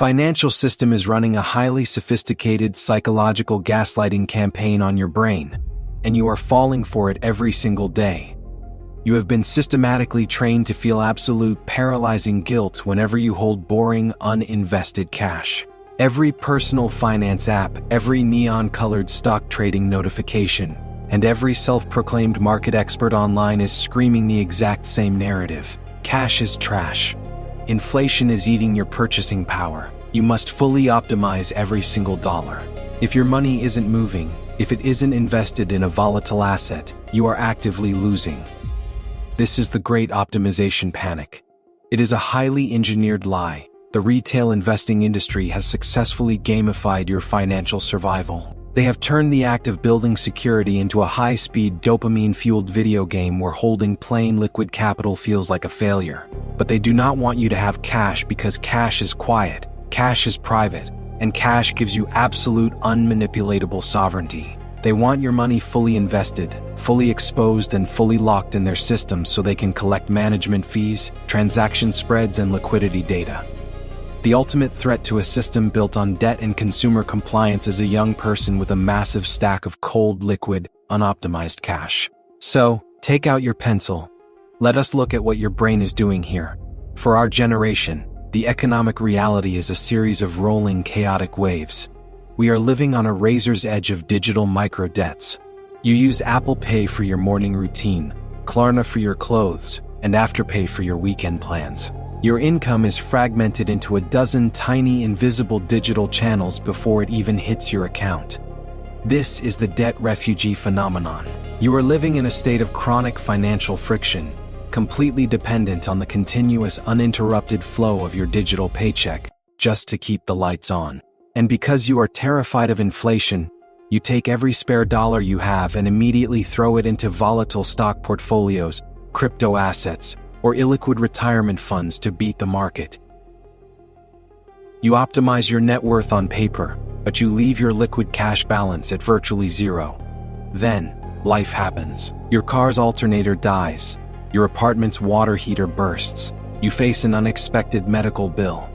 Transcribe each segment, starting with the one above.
Financial system is running a highly sophisticated psychological gaslighting campaign on your brain, and you are falling for it every single day. You have been systematically trained to feel absolute paralyzing guilt whenever you hold boring, uninvested cash. Every personal finance app, every neon-colored stock trading notification, and every self-proclaimed market expert online is screaming the exact same narrative. Cash is trash. Inflation is eating your purchasing power. You must fully optimize every single dollar. If your money isn't moving, if it isn't invested in a volatile asset, you are actively losing. This is the great optimization panic. It is a highly engineered lie. The retail investing industry has successfully gamified your financial survival. They have turned the act of building security into a high-speed, dopamine-fueled video game where holding plain liquid capital feels like a failure. But they do not want you to have cash because cash is quiet, cash is private, and cash gives you absolute unmanipulatable sovereignty. They want your money fully invested, fully exposed, and fully locked in their systems so they can collect management fees, transaction spreads, and liquidity data. The ultimate threat to a system built on debt and consumer compliance is a young person with a massive stack of cold, liquid, unoptimized cash. So, take out your pencil. Let us look at what your brain is doing here. For our generation, the economic reality is a series of rolling, chaotic waves. We are living on a razor's edge of digital micro-debts. You use Apple Pay for your morning routine, Klarna for your clothes, and Afterpay for your weekend plans. Your income is fragmented into a dozen tiny invisible digital channels before it even hits your account. This is the debt refugee phenomenon. You are living in a state of chronic financial friction, completely dependent on the continuous uninterrupted flow of your digital paycheck, just to keep the lights on. And because you are terrified of inflation, you take every spare dollar you have and immediately throw it into volatile stock portfolios, crypto assets, or illiquid retirement funds to beat the market. You optimize your net worth on paper, but you leave your liquid cash balance at virtually zero. Then, life happens. Your car's alternator dies. Your apartment's water heater bursts. You face an unexpected medical bill.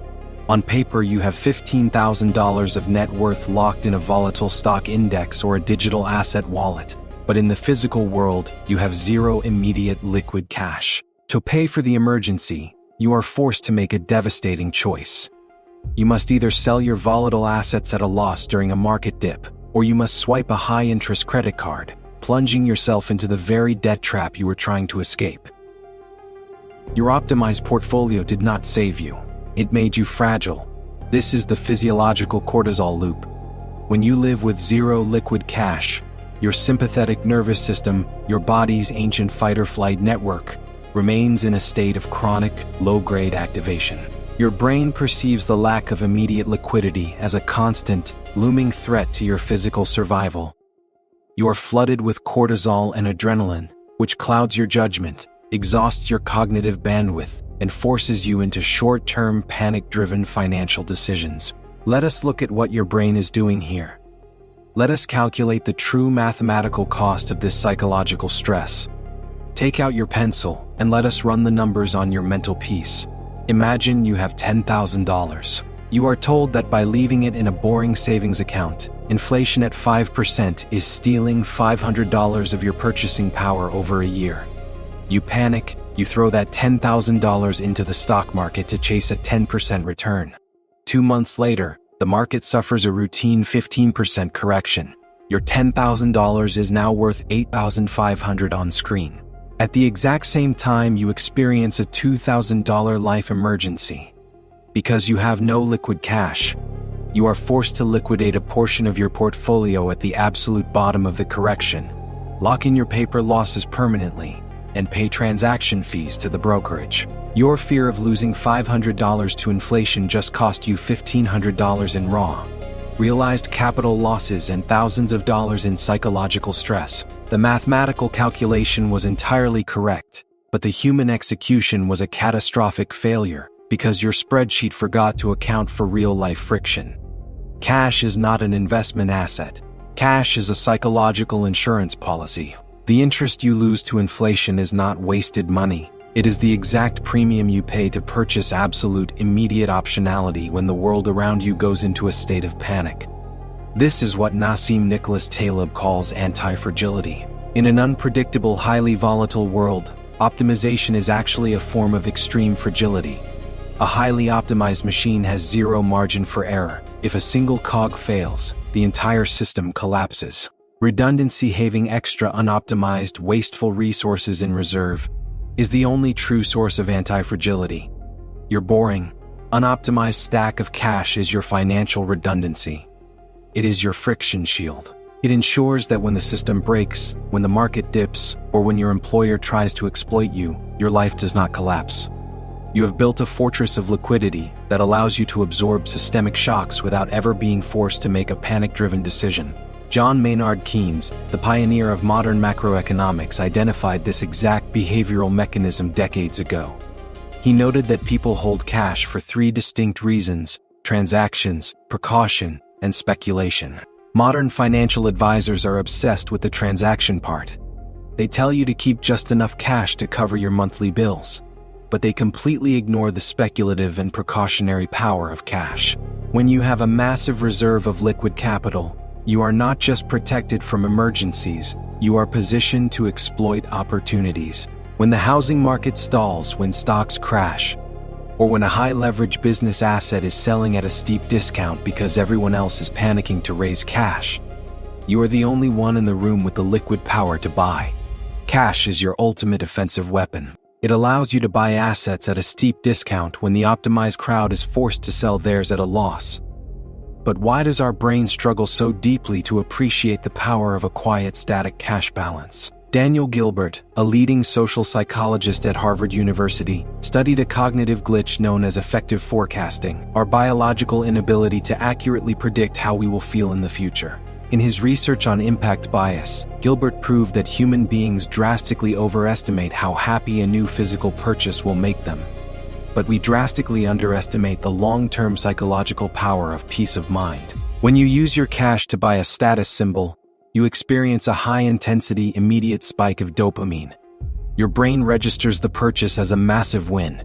On paper, you have $15,000 of net worth locked in a volatile stock index or a digital asset wallet. But in the physical world, you have zero immediate liquid cash. To pay for the emergency, you are forced to make a devastating choice. You must either sell your volatile assets at a loss during a market dip, or you must swipe a high-interest credit card, plunging yourself into the very debt trap you were trying to escape. Your optimized portfolio did not save you. It made you fragile. This is the physiological cortisol loop. When you live with zero liquid cash, your sympathetic nervous system, your body's ancient fight-or-flight network, remains in a state of chronic, low-grade activation. Your brain perceives the lack of immediate liquidity as a constant, looming threat to your physical survival. You are flooded with cortisol and adrenaline, which clouds your judgment, exhausts your cognitive bandwidth, and forces you into short-term, panic-driven financial decisions. Let us look at what your brain is doing here. Let us calculate the true mathematical cost of this psychological stress. Take out your pencil and let us run the numbers on your mental piece. Imagine you have $10,000. You are told that by leaving it in a boring savings account, inflation at 5% is stealing $500 of your purchasing power over a year. You panic, you throw that $10,000 into the stock market to chase a 10% return. 2 months later, the market suffers a routine 15% correction. Your $10,000 is now worth $8,500 on screen. At the exact same time, you experience a $2,000 life emergency. Because you have no liquid cash, you are forced to liquidate a portion of your portfolio at the absolute bottom of the correction, lock in your paper losses permanently, and pay transaction fees to the brokerage. Your fear of losing $500 to inflation just cost you $1,500 in raw, realized capital losses and thousands of dollars in psychological stress. The mathematical calculation was entirely correct, but the human execution was a catastrophic failure because your spreadsheet forgot to account for real-life friction. Cash is not an investment asset. Cash is a psychological insurance policy. The interest you lose to inflation is not wasted money. It is the exact premium you pay to purchase absolute immediate optionality when the world around you goes into a state of panic. This is what Nassim Taleb calls anti-fragility. In an unpredictable, highly volatile world, optimization is actually a form of extreme fragility. A highly optimized machine has zero margin for error. If a single cog fails, the entire system collapses. Redundancy, having extra unoptimized, wasteful resources in reserve, is the only true source of anti-fragility. Your boring, unoptimized stack of cash is your financial redundancy. It is your friction shield. It ensures that when the system breaks, when the market dips, or when your employer tries to exploit you, your life does not collapse. You have built a fortress of liquidity that allows you to absorb systemic shocks without ever being forced to make a panic-driven decision. John Maynard Keynes, the pioneer of modern macroeconomics, identified this exact behavioral mechanism decades ago. He noted that people hold cash for three distinct reasons: transactions, precaution, and speculation. Modern financial advisors are obsessed with the transaction part. They tell you to keep just enough cash to cover your monthly bills, but they completely ignore the speculative and precautionary power of cash. When you have a massive reserve of liquid capital, you are not just protected from emergencies, you are positioned to exploit opportunities. When the housing market stalls, when stocks crash, or when a high-leverage business asset is selling at a steep discount because everyone else is panicking to raise cash, you are the only one in the room with the liquid power to buy. Cash is your ultimate offensive weapon. It allows you to buy assets at a steep discount when the optimized crowd is forced to sell theirs at a loss. But why does our brain struggle so deeply to appreciate the power of a quiet, static cash balance? Daniel Gilbert, a leading social psychologist at Harvard University, studied a cognitive glitch known as affective forecasting, our biological inability to accurately predict how we will feel in the future. In his research on impact bias, Gilbert proved that human beings drastically overestimate how happy a new physical purchase will make them. But we drastically underestimate the long-term psychological power of peace of mind. When you use your cash to buy a status symbol, you experience a high-intensity, immediate spike of dopamine. Your brain registers the purchase as a massive win.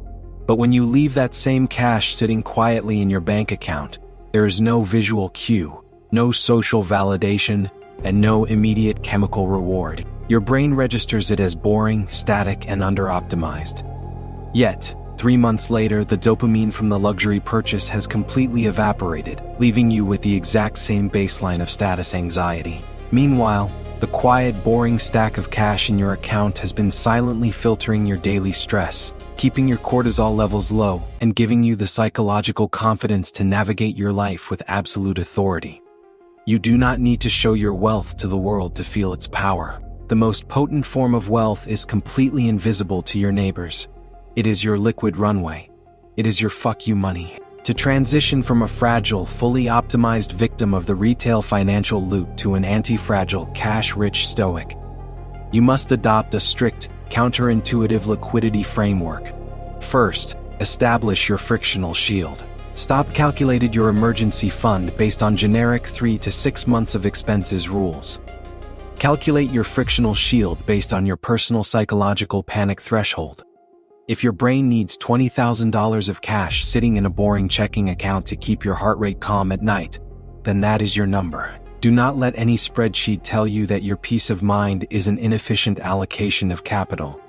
But when you leave that same cash sitting quietly in your bank account, there is no visual cue, no social validation, and no immediate chemical reward. Your brain registers it as boring, static, and under-optimized. Yet, 3 months later, the dopamine from the luxury purchase has completely evaporated, leaving you with the exact same baseline of status anxiety. Meanwhile, the quiet, boring stack of cash in your account has been silently filtering your daily stress, keeping your cortisol levels low, and giving you the psychological confidence to navigate your life with absolute authority. You do not need to show your wealth to the world to feel its power. The most potent form of wealth is completely invisible to your neighbors. It is your liquid runway. It is your fuck you money. To transition from a fragile, fully optimized victim of the retail financial loop to an anti-fragile, cash-rich stoic, you must adopt a strict, counterintuitive liquidity framework. First, establish your frictional shield. Stop calculating your emergency fund based on generic 3 to 6 months of expenses rules. Calculate your frictional shield based on your personal psychological panic threshold. If your brain needs $20,000 of cash sitting in a boring checking account to keep your heart rate calm at night, then that is your number. Do not let any spreadsheet tell you that your peace of mind is an inefficient allocation of capital.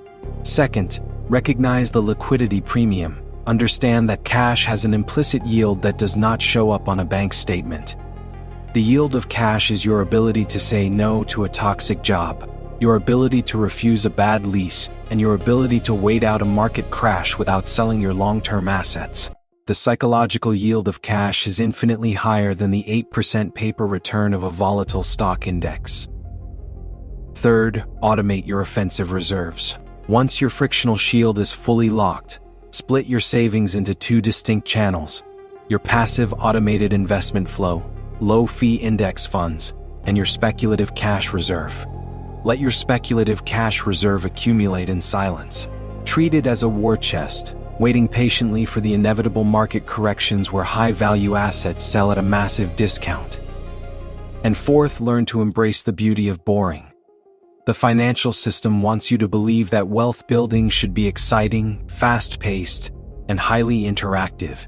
Second, recognize the liquidity premium. Understand that cash has an implicit yield that does not show up on a bank statement. The yield of cash is your ability to say no to a toxic job, your ability to refuse a bad lease, and your ability to wait out a market crash without selling your long-term assets. The psychological yield of cash is infinitely higher than the 8% paper return of a volatile stock index. Third, automate your offensive reserves. Once your frictional shield is fully locked, split your savings into 2 distinct channels: your passive automated investment flow, low-fee index funds, and your speculative cash reserve. Let your speculative cash reserve accumulate in silence. Treat it as a war chest, waiting patiently for the inevitable market corrections where high-value assets sell at a massive discount. And fourth, learn to embrace the beauty of boring. The financial system wants you to believe that wealth building should be exciting, fast-paced, and highly interactive.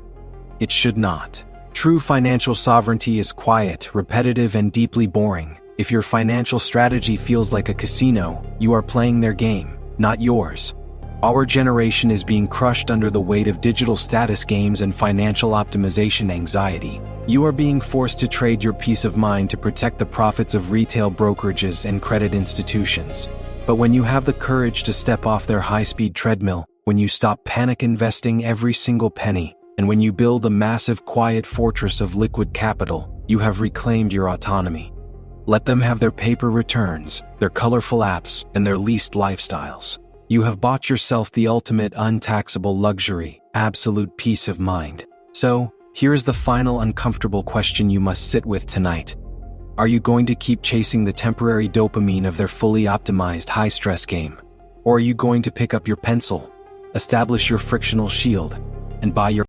It should not. True financial sovereignty is quiet, repetitive, and deeply boring. If your financial strategy feels like a casino, you are playing their game, not yours. Our generation is being crushed under the weight of digital status games and financial optimization anxiety. You are being forced to trade your peace of mind to protect the profits of retail brokerages and credit institutions. But when you have the courage to step off their high-speed treadmill, when you stop panic investing every single penny, and when you build a massive quiet fortress of liquid capital, you have reclaimed your autonomy. Let them have their paper returns, their colorful apps, and their leased lifestyles. You have bought yourself the ultimate untaxable luxury, absolute peace of mind. So, here is the final uncomfortable question you must sit with tonight. Are you going to keep chasing the temporary dopamine of their fully optimized high-stress game? Or are you going to pick up your pencil, establish your frictional shield, and buy your